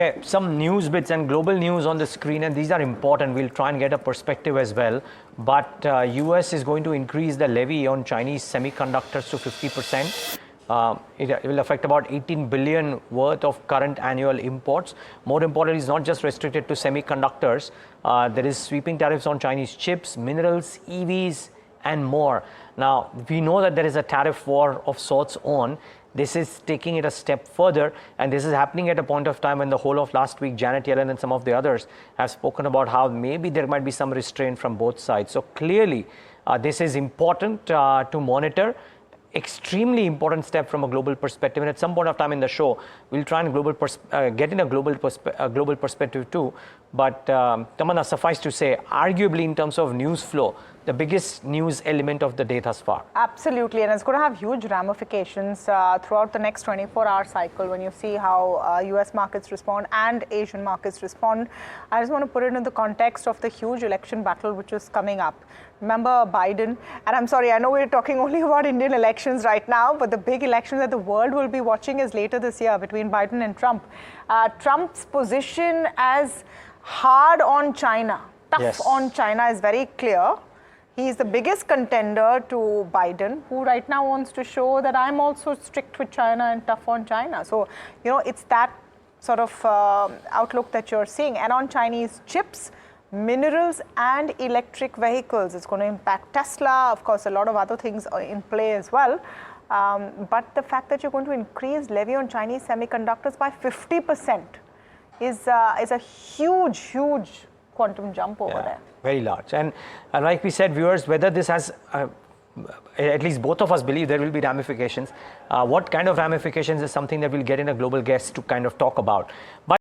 Okay, some news bits and global news on the screen, and these are important. We'll try and get a perspective as well. But US is going to increase the levy on Chinese semiconductors to 50%. It will affect about 18 billion worth of current annual imports. More importantly, it's not just restricted to semiconductors. There is sweeping tariffs on Chinese chips, minerals, EVs, and more. Now, we know that there is a tariff war of sorts on. This is taking it a step further, and this is happening at a point of time when the whole of last week, Janet Yellen and some of the others have spoken about how maybe there might be some restraint from both sides. So clearly, this is important to monitor. Extremely important step from a global perspective, and at some point of time in the show, we'll try and get in a global perspective too. But Tamanna, suffice to say, arguably in terms of news flow, the biggest news element of the day thus far. Absolutely, and it's going to have huge ramifications throughout the next 24-hour cycle when you see how US markets respond and Asian markets respond. I just want to put it in the context of the huge election battle which is coming up. Remember Biden, and I'm sorry, I know we're talking only about Indian elections right now, but the big election that the world will be watching is later this year between Biden and Trump. Trump's position as hard on China, tough on China is very clear. He's the biggest contender to Biden, who right now wants to show that I'm also strict with China and tough on China. So, you know, it's that sort of outlook that you're seeing. And on Chinese chips, minerals and electric vehicles, it's going to impact Tesla. Of course, a lot of other things are in play as well. But the fact that you're going to increase levy on Chinese semiconductors by 50% is a huge quantum jump over there. Very large. And like we said, viewers, whether this has, at least both of us believe there will be ramifications. What kind of ramifications is something that we'll get in a global guest to kind of talk about. But